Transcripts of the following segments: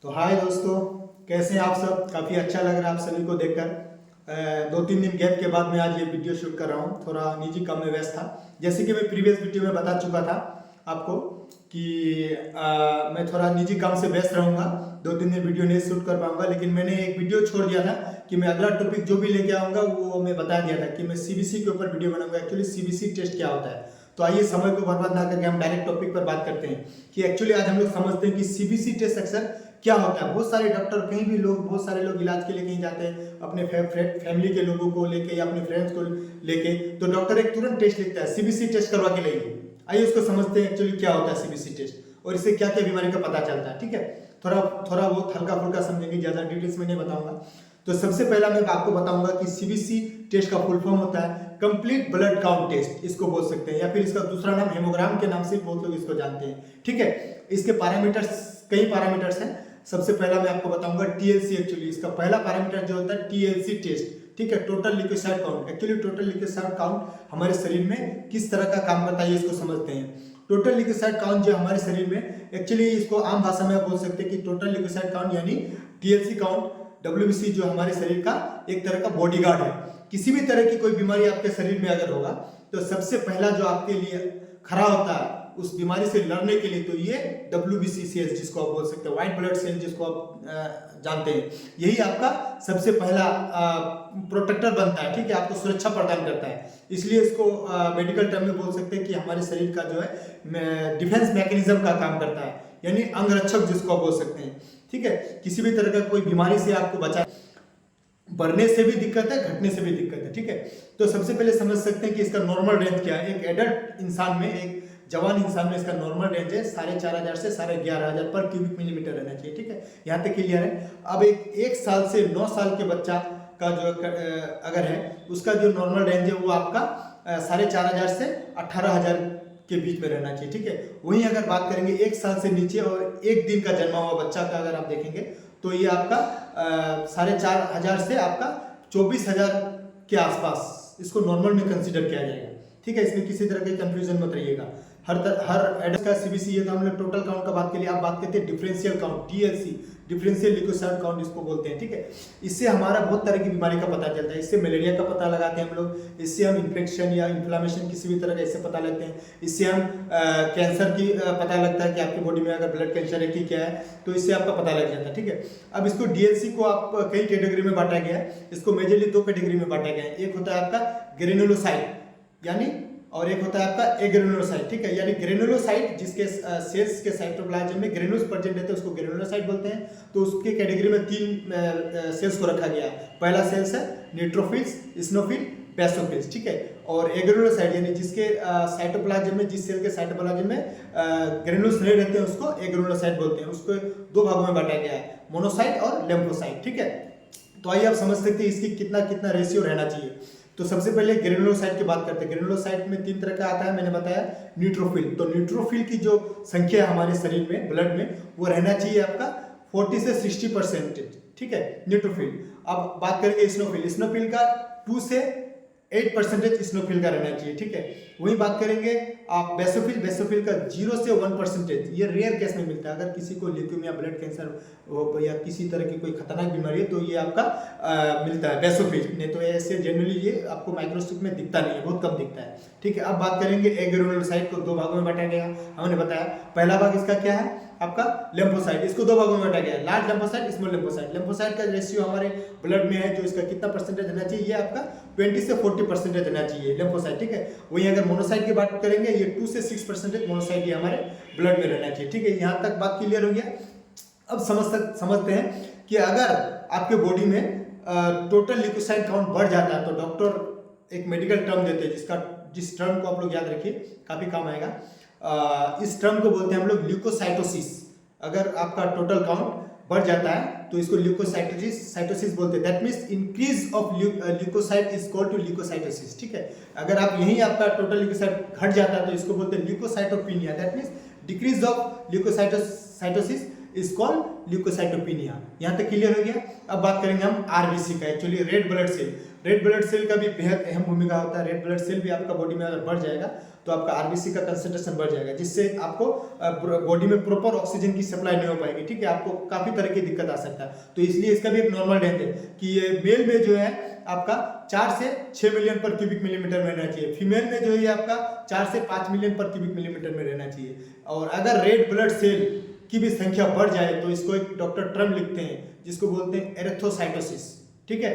तो हाय दोस्तों, कैसे हैं आप सब। काफ़ी अच्छा लग रहा है आप सभी को देखकर। 2-3 दिन गैप के बाद मैं आज ये वीडियो शूट कर रहा हूँ। थोड़ा निजी काम में व्यस्त था। जैसे कि मैं प्रीवियस वीडियो में बता चुका था आपको कि मैं थोड़ा निजी काम से व्यस्त रहूँगा। 2-3 दिन वीडियो नहीं शूट कर पाऊंगा, लेकिन मैंने एक वीडियो छोड़ दिया था कि मैं अगला टॉपिक जो भी लेके आऊँगा वो मैं बता दिया था कि मैं सीबीसी के ऊपर वीडियो बनाऊंगा। एक्चुअली सीबीसी टेस्ट क्या होता है। तो आइए समय को बर्बाद ना करके हम डायरेक्ट टॉपिक पर बात करते हैं कि एक्चुअली आज हम लोग समझते हैं कि सीबीसी टेस्ट अक्सर क्या होता है। बहुत सारे डॉक्टर, कहीं भी लोग, बहुत सारे लोग इलाज के लिए कहीं जाते हैं अपने फैमिली के लोगों को लेके या अपने फ्रेंड्स को लेके, तो डॉक्टर एक तुरंत टेस्ट लिखता है, सीबीसी टेस्ट करवा के लाइए। आइए उसको समझते हैं एक्चुअली क्या होता है सीबीसी टेस्ट और इससे क्या क्या बीमारी का पता चलता है। ठीक है, थोड़ा थोड़ा बहुत हल्का फुल्का समझेंगे, ज़्यादा डिटेल्स में नहीं बताऊंगा। तो सबसे पहला मैं आपको बताऊंगा कि सीबीसी टेस्ट का फुल फॉर्म होता है कंप्लीट ब्लड काउंट टेस्ट, इसको बोल सकते हैं, या फिर इसका दूसरा नाम हेमोग्राम के नाम से बहुत लोग इसको जानते हैं। ठीक है, इसके पैरामीटर्स, कई पैरामीटर्स हैं। सबसे पहला मैं आपको बताऊंगा टीएलसी। एक्चुअली इसका पहला पैरामीटर जो होता है टीएलसी टेस्ट। ठीक है, total leukocyte count. Actually total leukocyte count हमारे शरीर में किस तरह का काम करता है इसको समझते हैं। टोटल ल्यूकोसाइट काउंट जो हमारे शरीर में, एक्चुअली इसको आम भाषा में आप बोल सकते हैं कि टोटल ल्यूकोसाइट काउंट यानी टीएलसी काउंट, डब्ल्यूबीसी जो हमारे शरीर का एक तरह का बॉडीगार्ड है। किसी भी तरह की कोई बीमारी आपके शरीर में अगर होगा तो सबसे पहला जो आपके लिए खड़ा होता है उस बीमारी से लड़ने के लिए, तो ये डब्ल्यूबीसी सेल्स जिसको आप बोल सकते हैं, व्हाइट ब्लड सेल जिसको आप जानते हैं, यही आपका सबसे पहला प्रोटेक्टर बनता है। ठीक है, आपको सुरक्षा प्रदान करता है। इसलिए इसको मेडिकल टर्म में बोल सकते हैं कि हमारे शरीर का जो है डिफेंस मैकेनिज्म का काम करता है, यानी अंगरक्षक जिसको आप बोल सकते हैं। ठीक है, किसी भी तरह का कोई बीमारी से आपको बचा, बढ़ने से भी दिक्कत है, घटने से भी दिक्कत है। ठीक है, तो सबसे पहले समझ सकते हैं कि इसका नॉर्मल रेंज क्या है। एक एडल्ट इंसान में, एक जवान इंसान में इसका नॉर्मल रेंज है 4,500 से 11,500 पर क्यूबिक मिलीमीटर रहना चाहिए। ठीक है, यहाँ तक क्लियर है। अब एक साल से 9 साल के बच्चा का जो अगर है उसका जो नॉर्मल रेंज है वो आपका 4,500 से 18,000 के बीच में रहना चाहिए। ठीक है, वहीं अगर बात करेंगे 1 साल से नीचे और 1 दिन का जन्मा हुआ बच्चा का अगर आप देखेंगे तो ये आपका 4,500 से आपका 24,000 के आसपास इसको नॉर्मल में कंसीडर किया जाएगा। ठीक है, इसमें किसी तरह की कंफ्यूजन मत रहिएगा। हर एडल्ट का सीबीसी है। तो हम लोग टोटल काउंट का बात के लिए आप बात करते हैं differential count, TLC, differential leukocyte count इसको बोलते हैं। ठीक है, इससे हमारा बहुत तरह की बीमारी का पता चलता है। इससे मलेरिया का पता लगाते हैं हम लोग, इससे हम इन्फेक्शन या इन्फ्लामेशन किसी भी तरह का इससे पता लगते हैं, इससे हम कैंसर की पता लगता है कि आपकी बॉडी में अगर ब्लड कैंसर है कि क्या है, तो इससे आपका पता लग जाता है। ठीक है, अब इसको डीएलसी को आप कई कैटेगरी में बांटा गया है। इसको मेजरली 2 कैटेगरी में बांटा गया है। एक होता है आपका ग्रेनुलोसाइट यानी, और एक होता है आपका एग्रेनुलोसाइट। ठीक है, यानी ग्रेनुलोसाइट जिसके सेल्स के साइटोप्लाज्म में ग्रेनुल्स प्रेजेंट रहते हैं उसको ग्रेनुलोसाइट बोलते हैं। तो उसके कैटेगरी में 3 सेल्स को रखा गया है। पहला सेल्स है न्यूट्रोफिल्स, इस्नोफिल, बेसोफिल्स। ठीक है, और एग्रेनुलोसाइट यानी जिसके साइटोप्लाज्म में, जिस सेल के साइटोप्लाज्म में ग्रेनुल्स नहीं रहते हैं उसको एग्रेनुलोसाइट बोलते हैं। उसको 2 भागों में बांटा गया है, मोनोसाइट और लिम्फोसाइट। ठीक है, तो आइए आप समझ सकते हैं इसकी कितना कितना रेशियो रहना चाहिए। तो सबसे पहले ग्रेनुलोसाइट की बात करते हैं। ग्रेनुलोसाइट में 3 तरह का आता है, मैंने बताया न्यूट्रोफिल। तो न्यूट्रोफिल की जो संख्या है हमारे शरीर में, ब्लड में, वो रहना चाहिए आपका 40 से 60%। ठीक है, न्यूट्रोफिल। अब बात करेंगे इस्नोफिल। इस्नोफिल का 2 से 8% इस्नोफिल का रहना चाहिए। ठीक है, वही बात करेंगे आप बेसोफिल। बेसोफिल का 0 से 1%। ये रेयर केस में मिलता है। अगर किसी को ल्यूकेमिया, ब्लड कैंसर या किसी तरह की कोई खतरनाक बीमारी है तो ये आपका मिलता है बेसोफिल। नहीं तो ऐसे जनरली ये आपको माइक्रोस्कोप में दिखता नहीं है, बहुत कम दिखता है। ठीक है, अब बात करेंगे एग्रेनुलोसाइट को 2 भागों में बांटा गया। हमने बताया पहला भाग इसका क्या है आपका लिम्फोसाइट, इसको 2 भागों में बांटा गया है, large lymphocyte, small lymphocyte. Lymphocyte का रेशियो हमारे ब्लड में है जो इसका कितना परसेंटेज रहना चाहिए, ये आपका 20 से 40% रहना चाहिए लिम्फोसाइट। ठीक है, वहीं अगर मोनोसाइट की बात करेंगे ये 2 से 6% मोनोसाइट ये हमारे ब्लड में रहना चाहिए। ठीक है, यहाँ तक बात क्लियर हो गया। अब समझते हैं कि अगर आपके बॉडी में टोटल ल्यूकोसाइट काउंट बढ़ जाता है तो डॉक्टर एक मेडिकल टर्म देते हैं जिस टर्म को आप लोग याद रखिए, काफी काम आएगा। इस टर्म को बोलते हैं हम लोग ल्यूकोसाइटोसिस। अगर आपका टोटल काउंट बढ़ जाता है तो इसको ल्यूकोसाइटोसिस बोलते हैं। That means increase of leukocyte is called to leukocytosis. ठीक है, अगर आप यहीं आपका टोटल ल्यूकोसाइट घट जाता है तो इसको बोलते हैं leukocytopenia. That means decrease of leukocytosis is called leukocytopenia. यहाँ तक क्लियर हो गया। अब बात करेंगे हम आरबीसी का, actually red blood cell. Red blood cell का भी बेहद अहम भूमिका होता है। रेड ब्लड सेल भी आपका बॉडी में अगर बढ़ जाएगा तो आपका आरबीसी का कंसंट्रेशन बढ़ जाएगा, जिससे आपको बॉडी में प्रॉपर ऑक्सीजन की सप्लाई नहीं हो पाएगी, ठीक है, आपको काफी तरह की दिक्कत आ सकता है। तो इसलिए इसका भी एक नॉर्मल रेंज है कि ये मेल में जो है आपका 4 से 6 मिलियन पर क्यूबिक मिलीमीटर में रहना चाहिए, फीमेल में जो है आपका 4 से 5 मिलियन पर क्यूबिक मिलीमीटर में रहना चाहिए। और अगर रेड ब्लड सेल की भी संख्या बढ़ जाए तो इसको एक डॉक्टर टर्म लिखते हैं जिसको बोलते हैं एरिथ्रोसाइटोसिस, ठीक है,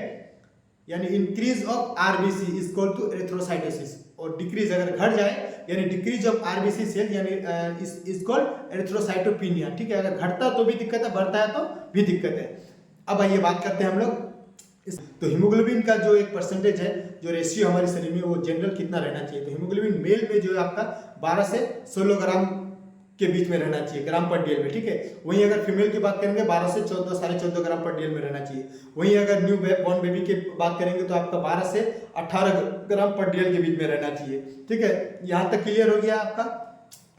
यानी increase of RBC is equal to erythrocytosis. और डिक्रीज अगर घट जाए यानी डिक्रीज ऑफ आरबीसी सेल यानी इज कॉल्ड एरिथ्रोसाइटोपिनिया, ठीक है। अगर घटता तो भी दिक्कत है, बढ़ता है तो भी दिक्कत है। अब आइए बात करते हैं हम लोग तो हीमोग्लोबिन का जो एक परसेंटेज है, जो रेशियो हमारे शरीर में, वो जनरल कितना रहना चाहिए। तो हीमोग्लोबिन मेल में जो है आपका 12 से 16 ग्राम के बीच में रहना चाहिए, ग्राम पर डीएल में, ठीक है। वहीं अगर फीमेल की बात करेंगे 12 से 14 साढ़े 14 ग्राम पर डीएल में रहना चाहिए। वहीं अगर न्यू बॉर्न बेबी की बात करेंगे तो आपका 12 से 18 ग्राम पर डीएल के बीच में रहना चाहिए, ठीक है। यहाँ तक क्लियर हो गया आपका।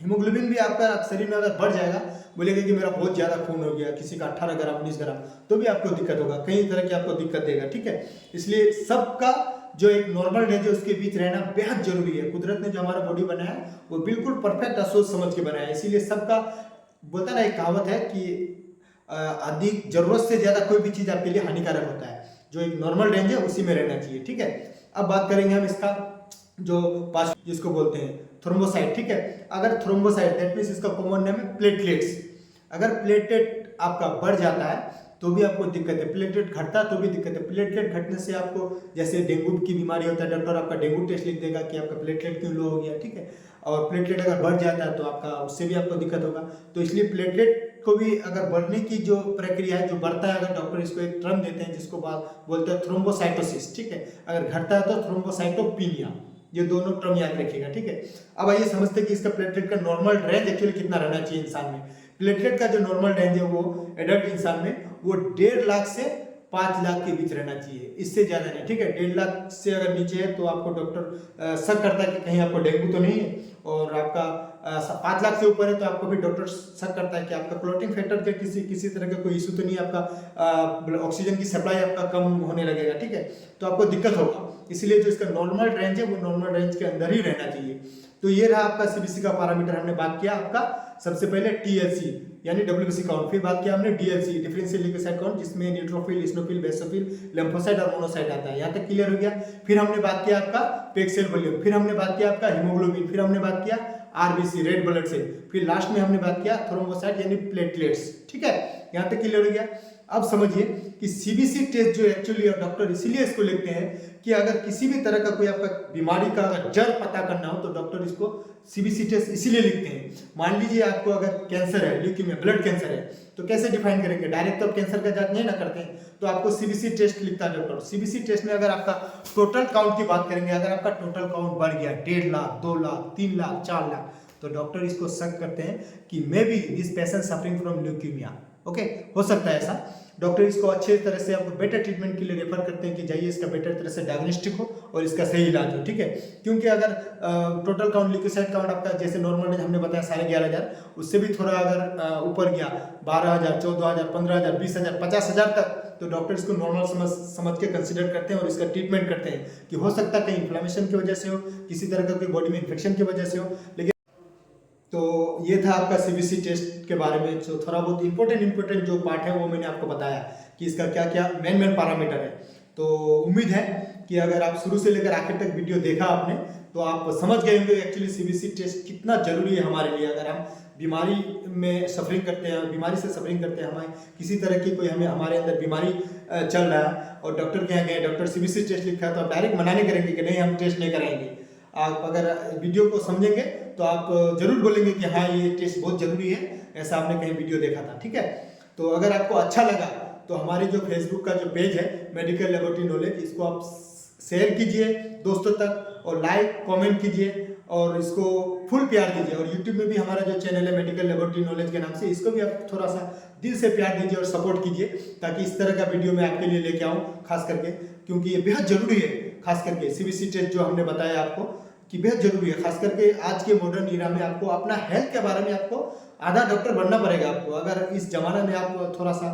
हीमोग्लोबिन भी आपका शरीर में अगर बढ़ जाएगा, बोलेगा कि मेरा बहुत ज्यादा खून हो गया, किसी का 18 ग्राम 19 ग्राम, तो भी आपको दिक्कत होगा, कई तरह की आपको दिक्कत देगा, ठीक है। इसलिए सबका जो एक नॉर्मल रेंज है उसके बीच रहना बेहद जरूरी है। कुदरत ने जो हमारा बॉडी बनाया है वो बिल्कुल परफेक्ट सोच समझ के बनाया है। इसीलिए सबका बोलता ना, एक कहावत है कि अधिक जरूरत से ज्यादा कोई भी चीज आपके लिए हानिकारक होता है। जो एक नॉर्मल रेंज है उसी में रहना चाहिए, ठीक है। अब बात करेंगे हम इसका जो पास जिसको बोलते हैं थ्रोम्बोसाइट, ठीक है। अगर थ्रोम्बोसाइट दैट मींस इसका कॉमन नेम है प्लेटलेट्स। अगर प्लेटलेट आपका बढ़ जाता है तो भी आपको दिक्कत है, प्लेटलेट घटता तो भी दिक्कत है। प्लेटलेट घटने से आपको जैसे डेंगू की बीमारी होता है, डॉक्टर आपका डेंगू टेस्ट लिख देगा कि आपका प्लेटलेट क्यों लो हो गया, ठीक है। और प्लेटलेट अगर बढ़ जाता है तो आपका उससे भी आपको दिक्कत होगा। तो इसलिए प्लेटलेट को भी अगर बढ़ने की जो प्रक्रिया है, जो बढ़ता है, अगर डॉक्टर इसको एक टर्म देते हैं जिसको बोलते हैं थ्रोम्बोसाइटोसिस, ठीक है। अगर घटता है तो थ्रोम्बोसाइटोपिनिया। ये दोनों टर्म याद रखिएगा, ठीक है। अब आइए समझते हैं कि इसका प्लेटलेट का नॉर्मल रेंज एक्चुअली कितना रहना चाहिए इंसान में। प्लेटलेट का जो नॉर्मल रेंज है वो एडल्ट इंसान में वो 1.5 लाख से 5 लाख के बीच रहना चाहिए, इससे ज्यादा नहीं, ठीक है। 1.5 लाख से अगर नीचे है तो आपको डॉक्टर शक करता है कि कहीं आपको डेंगू तो नहीं है। और आपका 5 लाख से ऊपर है तो आपको भी डॉक्टर शक करता है कि आपका क्लॉटिंग फैक्टर के किसी तरह का कोई इशू तो नहीं है, आपका ऑक्सीजन की सप्लाई आपका कम होने लगेगा, ठीक है, तो आपको दिक्कत होगा। इसलिए जो इसका नॉर्मल रेंज है वो नॉर्मल रेंज के अंदर ही रहना चाहिए। तो ये रहा आपका सीबीसी का पैरामीटर। हमने बात किया आपका सबसे पहले टीएलसी यानी डब्ल्यूबीसी काउंट, फिर बात किया हमने डीएलसी डिफरेंशियल ल्यूकोसाइट काउंट, जिसमें न्यूट्रोफिल, इस्नोफिल, बेसोफिल, लिम्फोसाइट और मोनोसाइट आता है। यहाँ तक क्लियर हो गया। फिर हमने बात किया आपका पेग सेल वॉल्यूम, फिर हमने बात किया आपका हीमोग्लोबिन, फिर हमने बात किया आरबीसी रेड ब्लड सेल, फिर लास्ट में हमने बात किया थ्रोम्बोसाइट यानी प्लेटलेट्स, ठीक है। यहाँ तक क्लियर हो गया। अब समझिए कि सीबीसी टेस्ट जो एक्चुअली डॉक्टर इसलिए इसको लिखते हैं कि अगर किसी भी तरह का कोई आपका बीमारी का अगर जड़ पता करना हो तो डॉक्टर इसको सीबीसी टेस्ट इसीलिए लिखते हैं। मान लीजिए आपको अगर कैंसर है, ल्यूकीमिया ब्लड कैंसर है, तो कैसे डिफाइन करेंगे, डायरेक्ट तो आप कैंसर का जांच नहीं ना करते हैं, तो आपको सीबीसी टेस्ट लिखता है डॉक्टर। सीबीसी टेस्ट में अगर आपका टोटल काउंट की बात करेंगे, अगर आपका टोटल काउंट बढ़ गया 1.5 लाख, 2 लाख, 3 लाख, 4 लाख, तो डॉक्टर इसको शक करते हैं कि may be this patient suffering from leukaemia, okay, हो सकता है ऐसा। डॉक्टर इसको अच्छे तरह से आपको बेटर ट्रीटमेंट के लिए रेफर करते हैं कि जाइए इसका बेटर तरह से डायग्नोस्टिक हो और इसका सही इलाज हो, ठीक है। क्योंकि अगर टोटल काउंट ल्यूकोसाइट काउंट आपका जैसे नॉर्मल में हमने बताया 11,500, उससे भी थोड़ा अगर ऊपर गया 12,000, 14,000, 15,000, 20,000, 50,000 तक, तो डॉक्टर इसको नॉर्मल समझ के कंसिडर करते हैं और इसका ट्रीटमेंट करते हैं कि हो सकता है कहीं इन्फ्लेमेशन की वजह से हो, किसी तरह का कोई बॉडी में इन्फेक्शन की वजह से हो। लेकिन तो ये था आपका सीबीसी टेस्ट के बारे में। जो थोड़ा बहुत इंपॉर्टेंट जो पार्ट है वो मैंने आपको बताया कि इसका क्या क्या मेन पैरामीटर है। तो उम्मीद है कि अगर आप शुरू से लेकर आखिर तक वीडियो देखा आपने तो आप समझ गए होंगे एक्चुअली सीबीसी टेस्ट कितना जरूरी है हमारे लिए। अगर हम बीमारी में सफरिंग करते हैं, बीमारी से सफरिंग करते हैं, हमें किसी तरह की कोई हमारे अंदर बीमारी चल रहा है और डॉक्टर के यहाँ गए, डॉक्टर सीबीसी टेस्ट लिखा है, तो आप डायरेक्ट मना नहीं करेंगे कि नहीं हम टेस्ट नहीं कराएंगे। आप अगर वीडियो को समझेंगे तो आप जरूर बोलेंगे कि हाँ ये टेस्ट बहुत जरूरी है, ऐसा आपने कहीं वीडियो देखा था, ठीक है। तो अगर आपको अच्छा लगा तो हमारी जो फेसबुक का जो पेज है मेडिकल लेबोरेटरी नॉलेज, इसको आप शेयर कीजिए दोस्तों तक और लाइक कमेंट कीजिए और इसको फुल प्यार दीजिए। और यूट्यूब में भी हमारा जो चैनल है मेडिकल लेबोरेटरी नॉलेज के नाम से, इसको भी आप थोड़ा सा दिल से प्यार दीजिए और सपोर्ट कीजिए ताकि इस तरह का वीडियो मैं आपके लिए लेके आऊँ, खास करके क्योंकि ये बेहद जरूरी है। खास करके सीबीसी टेस्ट जो हमने बताया आपको कि बेहद जरूरी है, खास करके आज के मॉडर्न ईरा में आपको अपना हेल्थ के बारे में आपको आधा डॉक्टर बनना पड़ेगा। आपको अगर इस जमाने में आप थोड़ा सा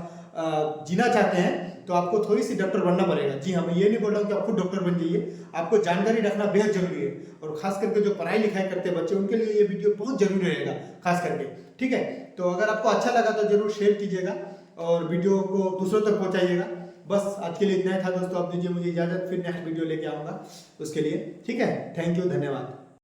जीना चाहते हैं तो आपको थोड़ी सी डॉक्टर बनना पड़ेगा। जी हाँ, मैं ये नहीं बोल रहा हूँ कि आप खुद डॉक्टर बन जाइए, आपको जानकारी रखना बेहद जरूरी है। और खास करके जो पढ़ाई लिखाई करते बच्चे, उनके लिए ये वीडियो बहुत जरूरी रहेगा खास करके। ठीक है, तो अगर आपको अच्छा लगा तो जरूर शेयर कीजिएगा और वीडियो को दूसरों तक पहुंचाइएगा। बस आज के लिए इतना ही था दोस्तों, आप दीजिए मुझे इजाजत, फिर नेक्स्ट वीडियो लेके आऊंगा उसके लिए। ठीक है, थैंक यू, धन्यवाद।